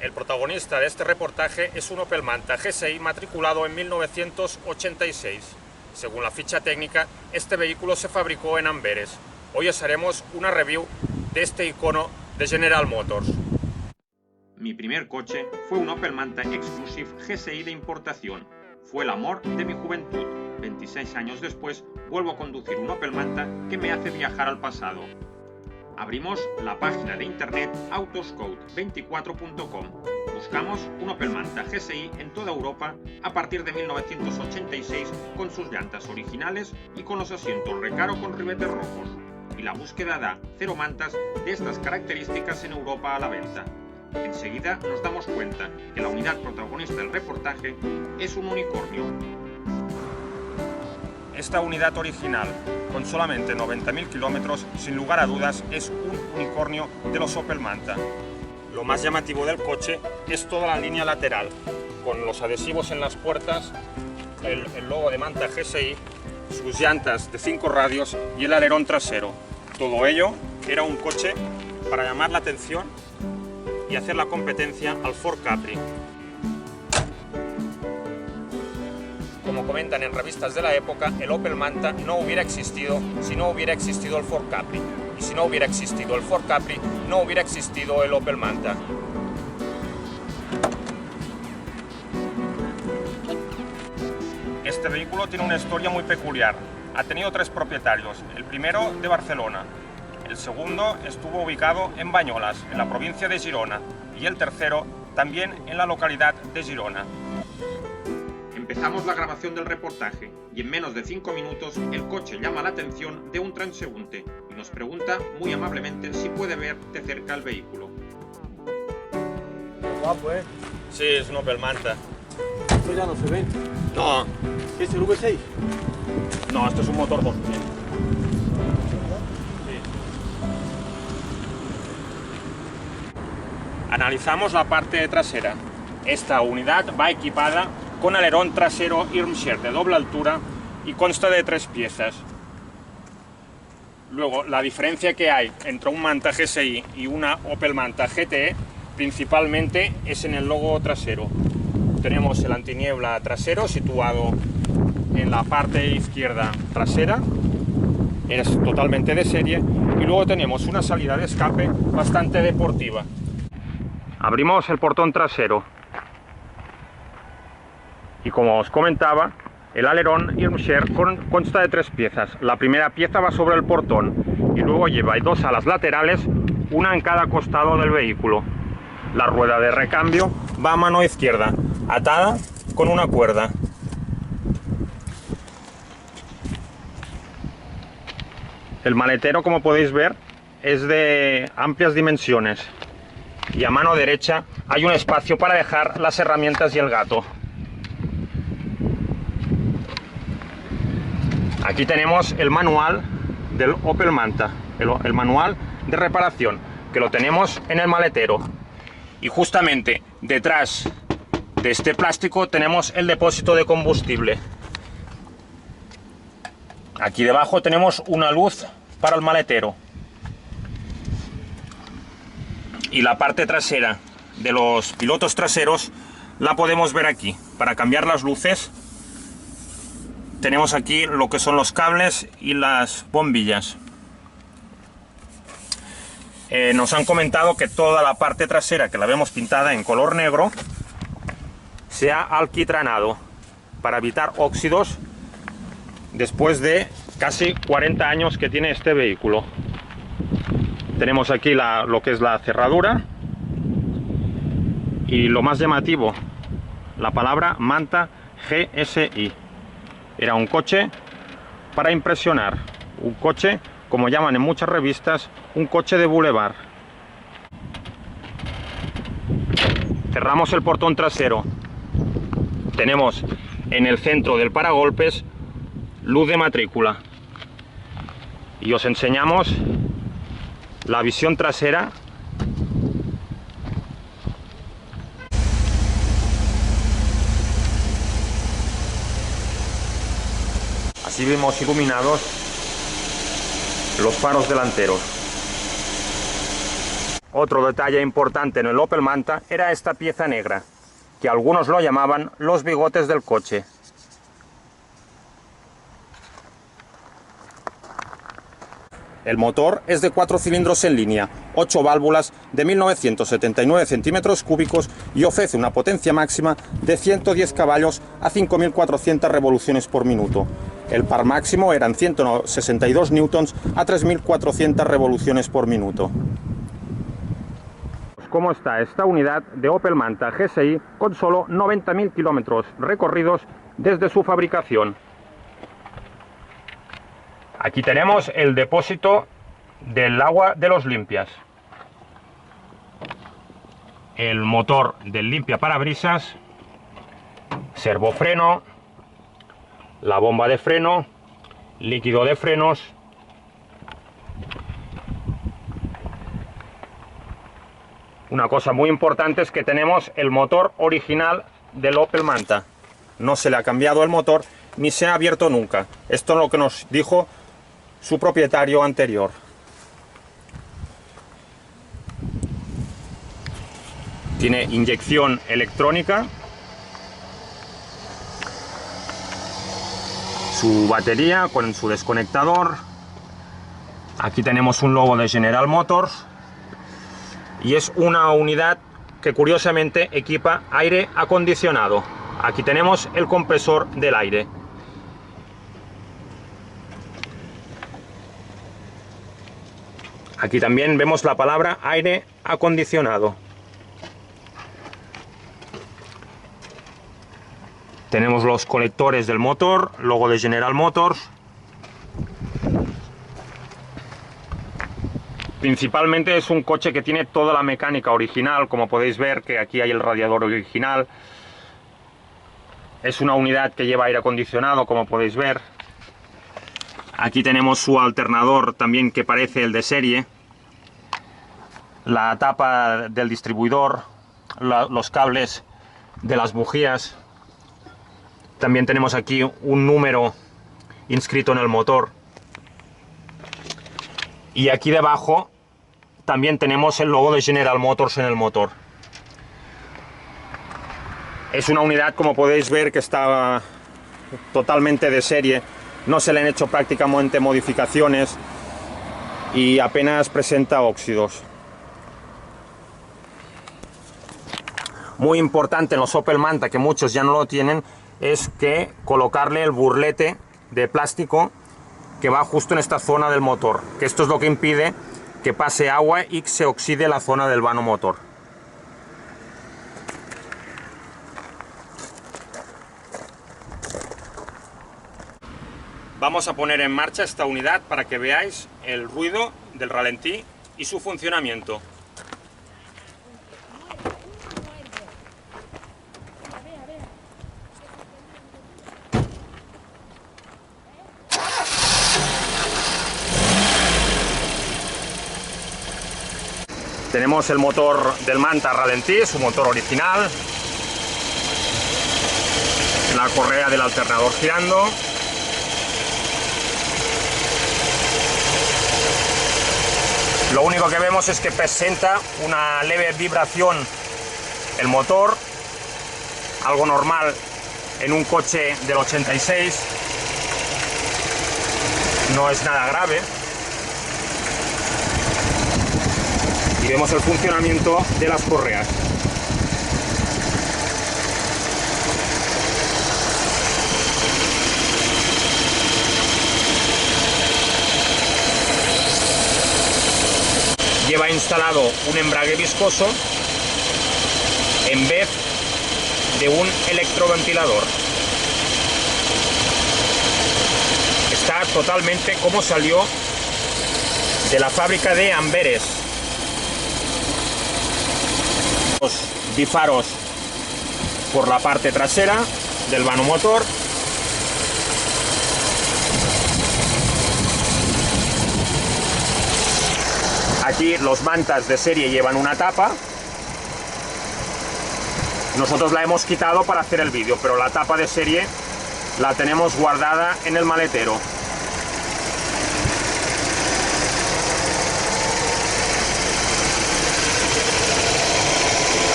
El protagonista de este reportaje es un Opel Manta GSI matriculado en 1986. Según la ficha técnica, este vehículo se fabricó en Amberes. Hoy os haremos una review de este icono de General Motors. Mi primer coche fue un Opel Manta Exclusive GSI de importación. Fue el amor de mi juventud. 26 años después, vuelvo a conducir un Opel Manta que me hace viajar al pasado. Abrimos la página de internet autoscout24.com. Buscamos un Opel Manta GSI en toda Europa a partir de 1986 con sus llantas originales y con los asientos recaro con ribetes rojos. Y la búsqueda da 0 mantas de estas características en Europa a la venta. Enseguida nos damos cuenta que la unidad protagonista del reportaje es un unicornio. Esta unidad original, con solamente 90.000 kilómetros, sin lugar a dudas es un unicornio de los Opel Manta. Lo más llamativo del coche es toda la línea lateral, con los adhesivos en las puertas, el logo de Manta GSI, sus llantas de 5 radios y el alerón trasero. Todo ello era un coche para llamar la atención y hacer la competencia al Ford Capri. Como comentan en revistas de la época, el Opel Manta no hubiera existido si no hubiera existido el Ford Capri. Y si no hubiera existido el Ford Capri, no hubiera existido el Opel Manta. Este vehículo tiene una historia muy peculiar. Ha tenido 3 propietarios, el primero de Barcelona, el segundo estuvo ubicado en Banyoles, en la provincia de Girona, y el tercero también en la localidad de Girona. Empezamos la grabación del reportaje y en menos de 5 minutos el coche llama la atención de un transeúnte y nos pregunta muy amablemente si puede ver de cerca el vehículo. Guapo, ¿eh? Sí, es un Opel Manta. Esto ya no se ve. No, ¿Qué es el V6? no, esto es un motor 2. Analizamos la parte trasera. Esta unidad va equipada con alerón trasero Irmscher de doble altura y consta de 3 piezas. Luego, la diferencia que hay entre un Manta GSI y una Opel Manta GTE principalmente es en el logo trasero. Tenemos el antiniebla trasero situado en la parte izquierda trasera, es totalmente de serie, y luego tenemos una salida de escape bastante deportiva. Abrimos el portón trasero y como os comentaba, el alerón Irmscher consta de 3 piezas. La primera pieza va sobre el portón y luego lleva 2 alas laterales, una en cada costado del vehículo. La rueda de recambio va a mano izquierda, atada con una cuerda. El maletero, como podéis ver, es de amplias dimensiones. Y a mano derecha hay un espacio para dejar las herramientas y el gato. Aquí tenemos el manual del Opel Manta, el manual de reparación, que lo tenemos en el maletero. Y justamente detrás de este plástico tenemos el depósito de combustible. Aquí debajo tenemos una luz para el maletero. Y la parte trasera de los pilotos traseros la podemos ver aquí. Para cambiar las luces tenemos aquí lo que son los cables y las bombillas. Nos han comentado que toda la parte trasera, que la vemos pintada en color negro, se ha alquitranado para evitar óxidos después de casi 40 años que tiene este vehículo. Tenemos aquí lo que es la cerradura y lo más llamativo, la palabra Manta GSI. Era un coche para impresionar, un coche, como llaman en muchas revistas, un coche de boulevard. Cerramos el portón trasero. Tenemos en el centro del paragolpes luz de matrícula. Y os enseñamos la visión trasera. Así vemos iluminados los faros delanteros. Otro detalle importante en el Opel Manta era esta pieza negra, que algunos lo llamaban los bigotes del coche. El motor es de 4 cilindros en línea, 8 válvulas de 1979 centímetros cúbicos y ofrece una potencia máxima de 110 caballos a 5.400 revoluciones por minuto. El par máximo eran 162 newtons a 3.400 revoluciones por minuto. ¿Cómo está esta unidad de Opel Manta GSI con solo 90.000 kilómetros recorridos desde su fabricación? Aquí tenemos el depósito del agua de los limpias, el motor del limpiaparabrisas, servofreno, la bomba de freno, líquido de frenos, una cosa muy importante es que tenemos el motor original del Opel Manta. No se le ha cambiado el motor ni se ha abierto nunca. Esto es lo que nos dijo su propietario anterior. Tiene inyección electrónica, su batería con su desconectador. Aquí tenemos un logo de General Motors y es una unidad que curiosamente equipa aire acondicionado. Aquí tenemos el compresor del aire. Aquí también vemos la palabra aire acondicionado. Tenemos los colectores del motor, logo de General Motors. Principalmente es un coche que tiene toda la mecánica original, como podéis ver que aquí hay el radiador original. Es una unidad que lleva aire acondicionado, como podéis ver. Aquí tenemos su alternador también que parece el de serie. La tapa del distribuidor, los cables de las bujías. También tenemos aquí un número inscrito en el motor. Y aquí debajo también tenemos el logo de General Motors en el motor. Es una unidad, como podéis ver, que está totalmente de serie. No se le han hecho prácticamente modificaciones y apenas presenta óxidos. Muy importante en los Opel Manta, que muchos ya no lo tienen, es que colocarle el burlete de plástico que va justo en esta zona del motor, que esto es lo que impide que pase agua y que se oxide la zona del vano motor. Vamos a poner en marcha esta unidad para que veáis el ruido del ralentí y su funcionamiento. Tenemos el motor del Manta ralentí, su motor original, la correa del alternador girando. Lo único que vemos es que presenta una leve vibración el motor, algo normal en un coche del 86, no es nada grave. Y vemos el funcionamiento de las correas. Lleva instalado un embrague viscoso en vez de un electroventilador. Está totalmente como salió de la fábrica de Amberes. Los bifaros por la parte trasera del vano motor. Aquí los mantas de serie llevan una tapa. Nosotros la hemos quitado para hacer el vídeo, pero la tapa de serie la tenemos guardada en el maletero.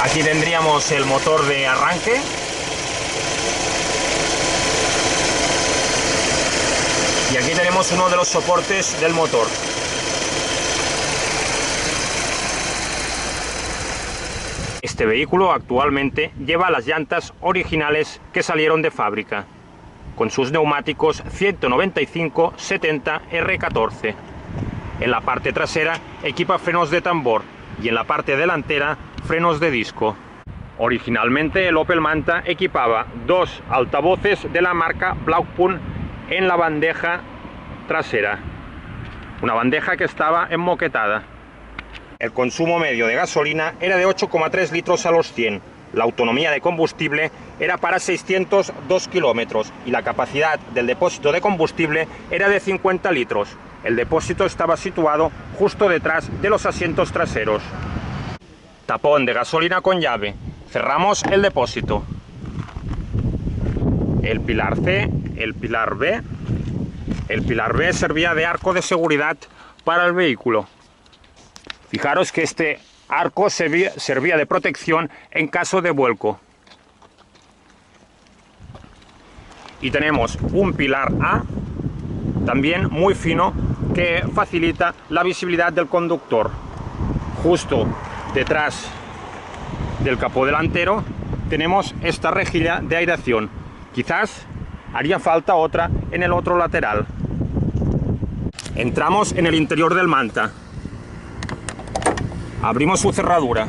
Aquí tendríamos el motor de arranque. Y aquí tenemos uno de los soportes del motor. Este vehículo actualmente lleva las llantas originales que salieron de fábrica, con sus neumáticos 195/70 R14. En la parte trasera equipa frenos de tambor y en la parte delantera frenos de disco. Originalmente el Opel Manta equipaba dos altavoces de la marca Blaupun en la bandeja trasera, una bandeja que estaba enmoquetada. El consumo medio de gasolina era de 8,3 litros a los 100. La autonomía de combustible era para 602 kilómetros y la capacidad del depósito de combustible era de 50 litros. El depósito estaba situado justo detrás de los asientos traseros. Tapón de gasolina con llave. Cerramos el depósito. El pilar C, el pilar B. El pilar B servía de arco de seguridad para el vehículo. Fijaros que este arco servía de protección en caso de vuelco. Y tenemos un pilar A, también muy fino, que facilita la visibilidad del conductor. Justo detrás del capó delantero tenemos esta rejilla de aireación. Quizás haría falta otra en el otro lateral. Entramos en el interior del Manta. Abrimos su cerradura.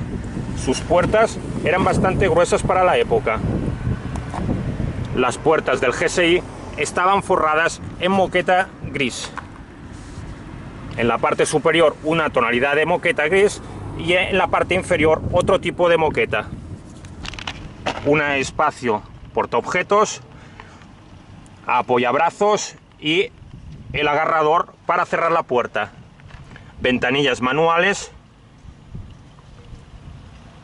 Sus puertas eran bastante gruesas para la época. Las puertas del GSI estaban forradas en moqueta gris. En la parte superior una tonalidad de moqueta gris y en la parte inferior otro tipo de moqueta. Un espacio portaobjetos, apoyabrazos y el agarrador para cerrar la puerta. Ventanillas manuales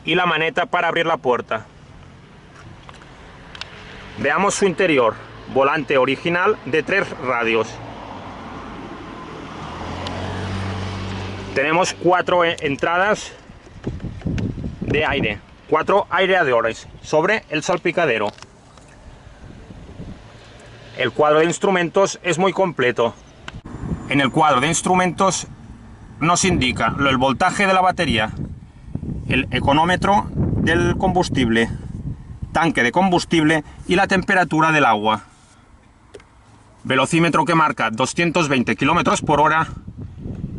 y la maneta para abrir la puerta. Veamos su interior. Volante original de 3 radios. Tenemos 4 entradas de aire, 4 aireadores sobre el salpicadero. El cuadro de instrumentos es muy completo. En el cuadro de instrumentos nos indica el voltaje de la batería, el económetro del combustible, tanque de combustible y la temperatura del agua. Velocímetro que marca 220 km por hora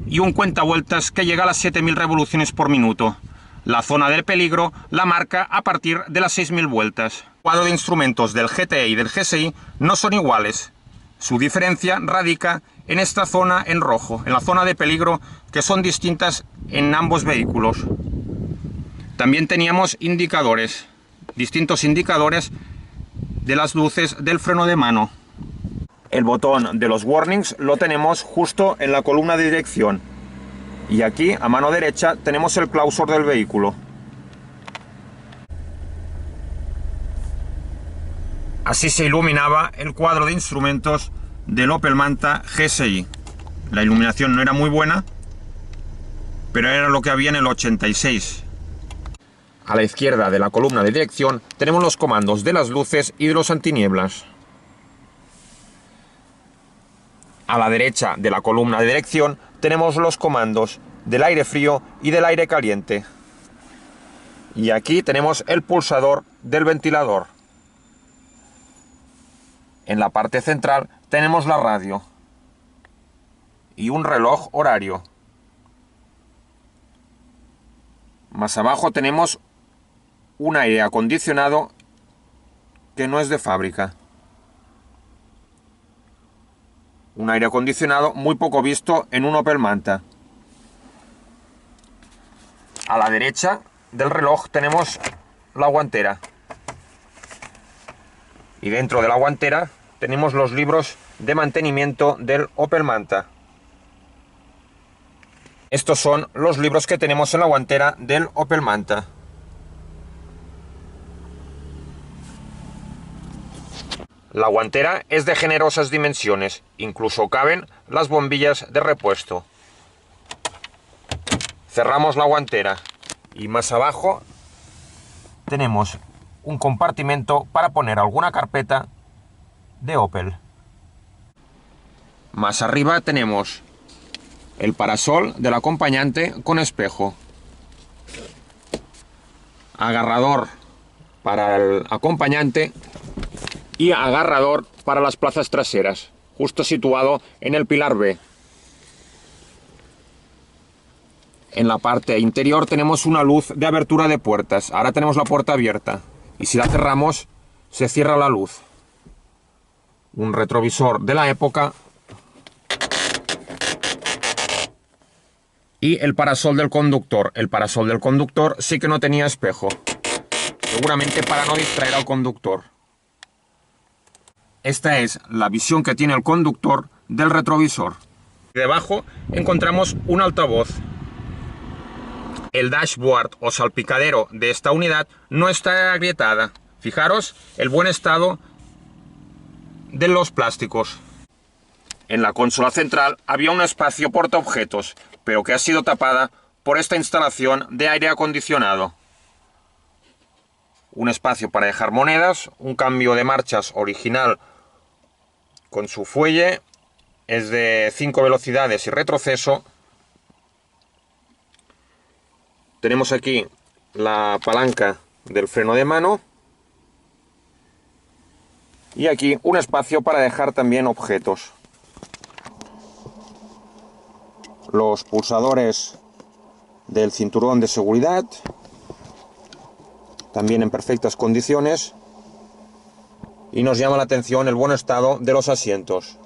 y un cuentavueltas que llega a las 7000 revoluciones por minuto. La zona del peligro la marca a partir de las 6000 vueltas. El cuadro de instrumentos del GTE y del GSI no son iguales. Su diferencia radica en esta zona en rojo, en la zona de peligro, que son distintas en ambos vehículos. También teníamos indicadores, distintos indicadores de las luces del freno de mano. El botón de los warnings lo tenemos justo en la columna de dirección. Y aquí, a mano derecha, tenemos el clausor del vehículo. Así se iluminaba el cuadro de instrumentos del Opel Manta GSI. La iluminación no era muy buena, pero era lo que había en el 86. A la izquierda de la columna de dirección tenemos los comandos de las luces y de los antinieblas. A la derecha de la columna de dirección tenemos los comandos del aire frío y del aire caliente. Y aquí tenemos el pulsador del ventilador. En la parte central tenemos la radio y un reloj horario. Más abajo tenemos un aire acondicionado que no es de fábrica. Un aire acondicionado muy poco visto en un Opel Manta. A la derecha del reloj tenemos la guantera. Y dentro de la guantera tenemos los libros de mantenimiento del Opel Manta. Estos son los libros que tenemos en la guantera del Opel Manta. La guantera es de generosas dimensiones, incluso caben las bombillas de repuesto. Cerramos la guantera y más abajo tenemos un compartimento para poner alguna carpeta de Opel. Más arriba tenemos el parasol del acompañante con espejo, agarrador para el acompañante y agarrador para las plazas traseras, justo situado en el pilar B. En la parte interior tenemos una luz de abertura de puertas. Ahora tenemos la puerta abierta y si la cerramos se cierra la luz. Un retrovisor de la época y el parasol del conductor. El parasol del conductor sí que no tenía espejo, seguramente para no distraer al conductor. Esta es la visión que tiene el conductor del retrovisor. Debajo encontramos un altavoz. El dashboard o salpicadero de esta unidad no está agrietada. Fijaros el buen estado de los plásticos. En la consola central había un espacio portaobjetos, pero que ha sido tapada por esta instalación de aire acondicionado. Un espacio para dejar monedas, un cambio de marchas original con su fuelle, es de 5 velocidades y retroceso. Tenemos aquí la palanca del freno de mano y aquí un espacio para dejar también objetos. Los pulsadores del cinturón de seguridad, también en perfectas condiciones, y nos llama la atención el buen estado de los asientos.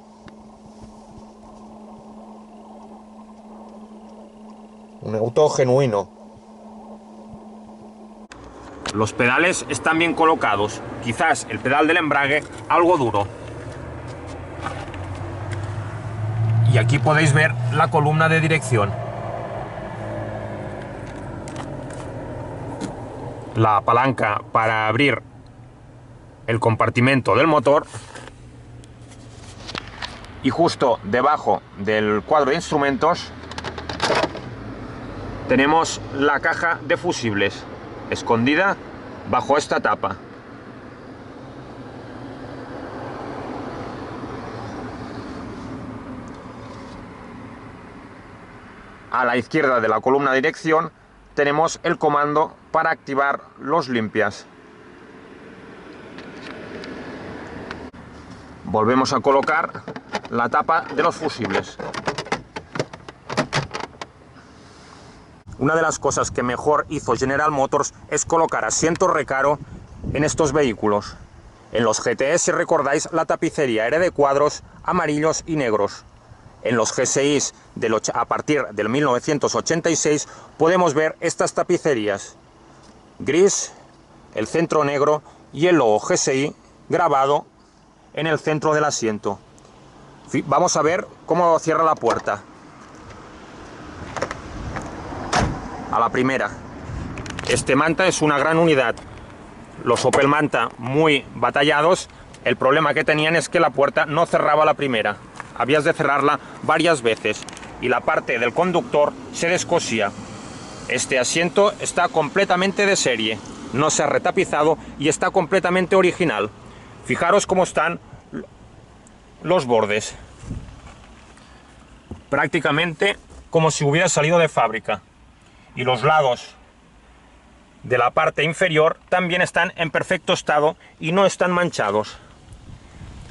Un auto genuino. Los pedales están bien colocados, quizás el pedal del embrague algo duro. Y aquí podéis ver la columna de dirección. La palanca para abrir el compartimento del motor. Y justo debajo del cuadro de instrumentos tenemos la caja de fusibles, escondida bajo esta tapa. A la izquierda de la columna de dirección tenemos el comando para activar los limpias. Volvemos a colocar la tapa de los fusibles. Una de las cosas que mejor hizo General Motors es colocar asientos recaro en estos vehículos. En los GTE, si recordáis, la tapicería era de cuadros amarillos y negros. En los GSIs a partir del 1986 podemos ver estas tapicerías. Gris, el centro negro y el logo GSI grabado en el centro del asiento. Vamos a ver cómo cierra la puerta. A la primera. Este Manta es una gran unidad. Los Opel Manta muy batallados, el problema que tenían es que la puerta no cerraba a la primera. Habías de cerrarla varias veces y la parte del conductor se descosía. Este asiento está completamente de serie, no se ha retapizado y está completamente original. Fijaros cómo están los bordes. Prácticamente como si hubiera salido de fábrica. Y los lados de la parte inferior también están en perfecto estado y no están manchados.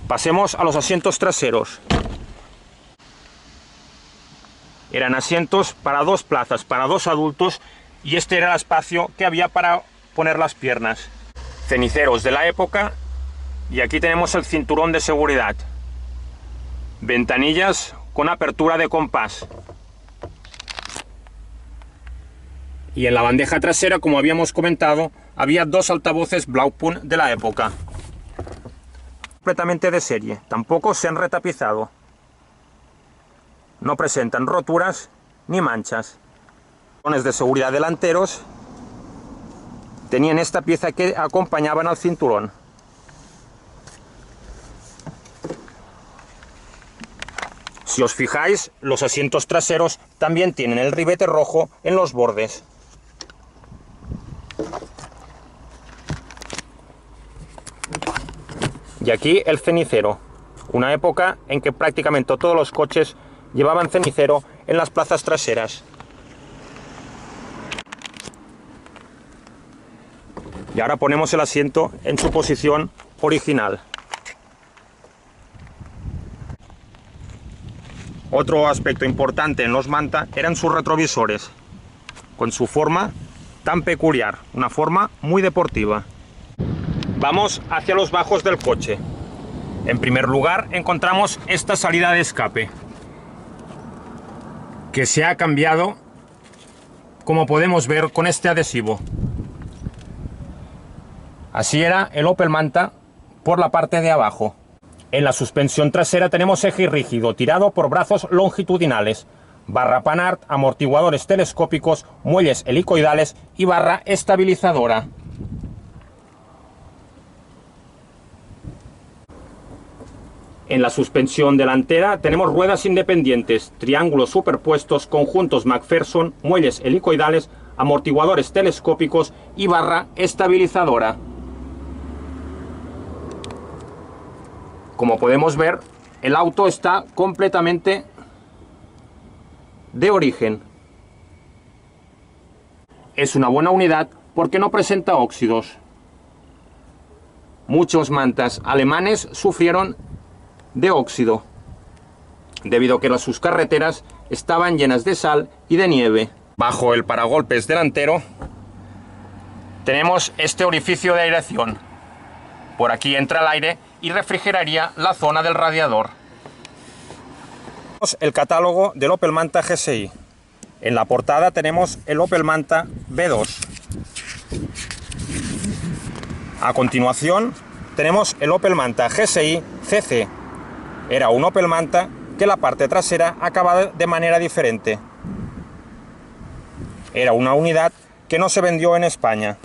Pasemos a los asientos traseros. Eran asientos para 2 plazas, para 2 adultos, y este era el espacio que había para poner las piernas. Ceniceros de la época, y aquí tenemos el cinturón de seguridad. Ventanillas con apertura de compás. Y en la bandeja trasera, como habíamos comentado, había 2 altavoces Blaupun de la época. Completamente de serie, tampoco se han retapizado. No presentan roturas ni manchas. Botones de seguridad delanteros tenían esta pieza que acompañaban al cinturón. Si os fijáis, los asientos traseros también tienen el ribete rojo en los bordes. Y aquí el cenicero, una época en que prácticamente todos los coches llevaban cenicero en las plazas traseras. Y ahora ponemos el asiento en su posición original. Otro aspecto importante en los Manta eran sus retrovisores, con su forma tan peculiar, una forma muy deportiva. Vamos hacia los bajos del coche. En primer lugar encontramos esta salida de escape, que se ha cambiado, como podemos ver, con este adhesivo. Así era el Opel Manta por la parte de abajo. En la suspensión trasera tenemos eje rígido tirado por brazos longitudinales, barra Panhard, amortiguadores telescópicos, muelles helicoidales y barra estabilizadora. En la suspensión delantera tenemos ruedas independientes, triángulos superpuestos, conjuntos McPherson, muelles helicoidales, amortiguadores telescópicos y barra estabilizadora. Como podemos ver, el auto está completamente de origen. Es una buena unidad porque no presenta óxidos. Muchos Mantas alemanes sufrieron de óxido, debido a que sus carreteras estaban llenas de sal y de nieve. Bajo el paragolpes delantero tenemos este orificio de aireación. Por aquí entra el aire y refrigeraría la zona del radiador. El catálogo del Opel Manta GSI. En la portada tenemos el Opel Manta B2. A continuación tenemos el Opel Manta GSI CC. Era un Opel Manta que la parte trasera acababa de manera diferente. Era una unidad que no se vendió en España.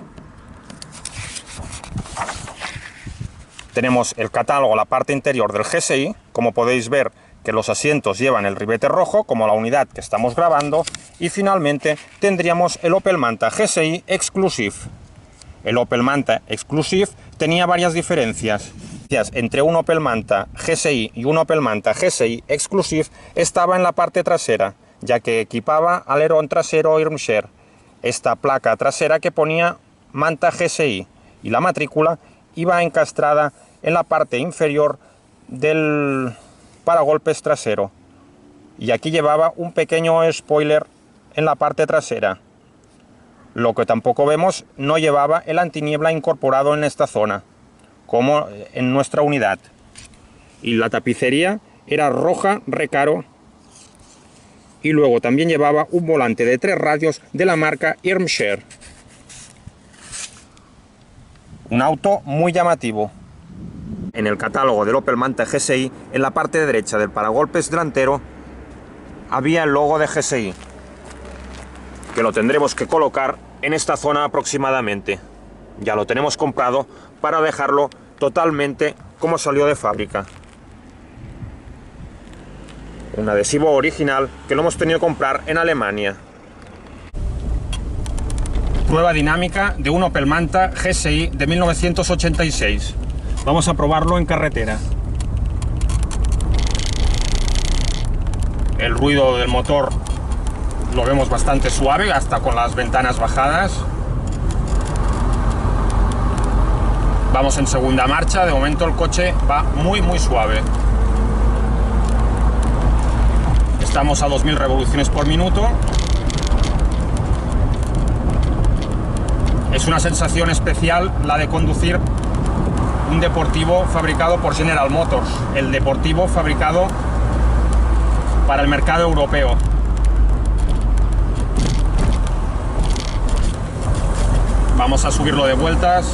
Tenemos el catálogo, la parte interior del GSI. Como podéis ver, que los asientos llevan el ribete rojo, como la unidad que estamos grabando. Y finalmente tendríamos el Opel Manta GSI Exclusive. El Opel Manta Exclusive tenía varias diferencias. Entre un Opel Manta GSI y un Opel Manta GSI Exclusive estaba en la parte trasera, ya que equipaba alerón trasero Irmscher, esta placa trasera que ponía Manta GSI, y la matrícula iba encastrada en la parte inferior del paragolpes trasero, y aquí llevaba un pequeño spoiler en la parte trasera. Lo que tampoco vemos, no llevaba el antiniebla incorporado en esta zona, como en nuestra unidad. Y la tapicería era roja Recaro, y luego también llevaba un volante de 3 radios de la marca Irmscher. Un auto muy llamativo. En el catálogo del Opel Manta GSI, en la parte derecha del paragolpes delantero, había el logo de GSI, que lo tendremos que colocar en esta zona aproximadamente. Ya lo tenemos comprado para dejarlo totalmente como salió de fábrica. Un adhesivo original que lo hemos tenido que comprar en Alemania. Prueba dinámica de un Opel Manta GSI de 1986. Vamos a probarlo en carretera. El ruido del motor lo vemos bastante suave, hasta con las ventanas bajadas. Vamos en segunda marcha, de momento el coche va muy suave. Estamos a 2000 revoluciones por minuto. Es una sensación especial la de conducir un deportivo fabricado por General Motors, el deportivo fabricado para el mercado europeo. Vamos a subirlo de vueltas.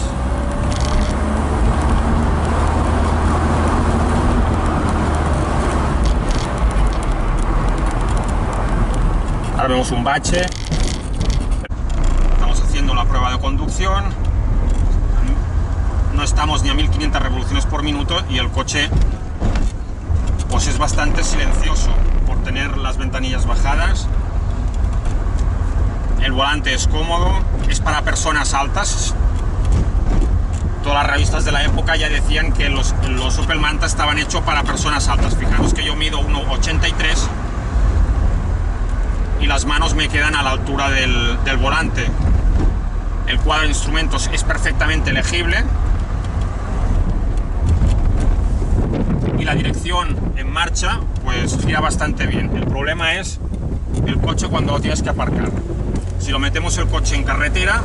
Ahora vemos un bache. Estamos haciendo la prueba de conducción. No estamos ni a 1500 revoluciones por minuto y el coche pues es bastante silencioso por tener las ventanillas bajadas. El volante es cómodo, es para personas altas. Toda la revistas de la época ya decían que los Opel Manta estaban hechos para personas altas. Fijaros que yo mido 1,83 y las manos me quedan a la altura del volante. El cuadro de instrumentos es perfectamente legible y la dirección en marcha pues gira bastante bien. El problema es el coche cuando lo tienes que aparcar. Si lo metemos el coche en carretera,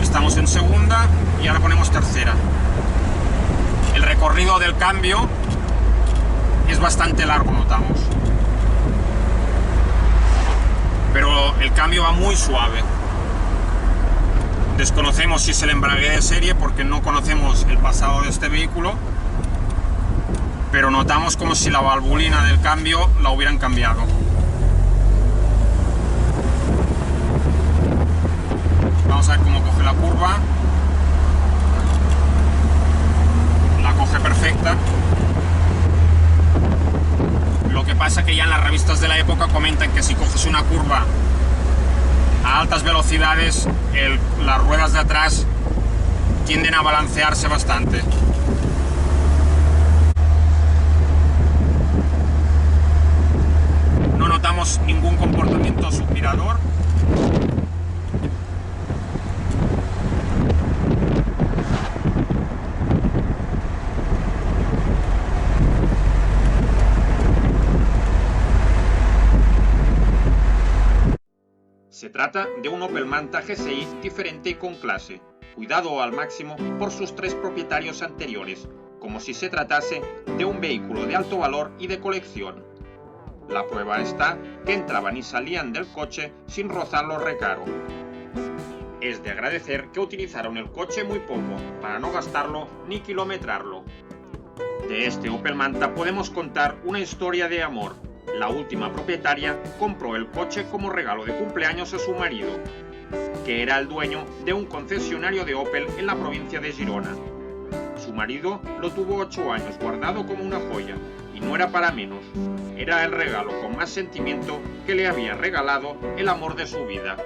estamos en segunda y ahora ponemos tercera. El recorrido del cambio es bastante largo, notamos, pero el cambio va muy suave. Desconocemos si es el embrague de serie porque no conocemos el pasado de este vehículo, pero notamos como si la valvulina del cambio la hubieran cambiado. Vamos a ver cómo coge la curva. La coge perfecta. Lo que pasa que ya en las revistas de la época comentan que si coges una curva a altas velocidades, las ruedas de atrás tienden a balancearse bastante. No notamos ningún comportamiento suspirador. Se trata de un Opel Manta GSI diferente y con clase, cuidado al máximo por sus tres propietarios anteriores, como si se tratase de un vehículo de alto valor y de colección. La prueba está que entraban y salían del coche sin rozarlo recaro. Es de agradecer que utilizaron el coche muy poco, para no gastarlo ni kilometrarlo. De este Opel Manta podemos contar una historia de amor. La última propietaria compró el coche como regalo de cumpleaños a su marido, que era el dueño de un concesionario de Opel en la provincia de Girona. Su marido lo tuvo 8 años guardado como una joya, y no era para menos. Era el regalo con más sentimiento que le había regalado el amor de su vida.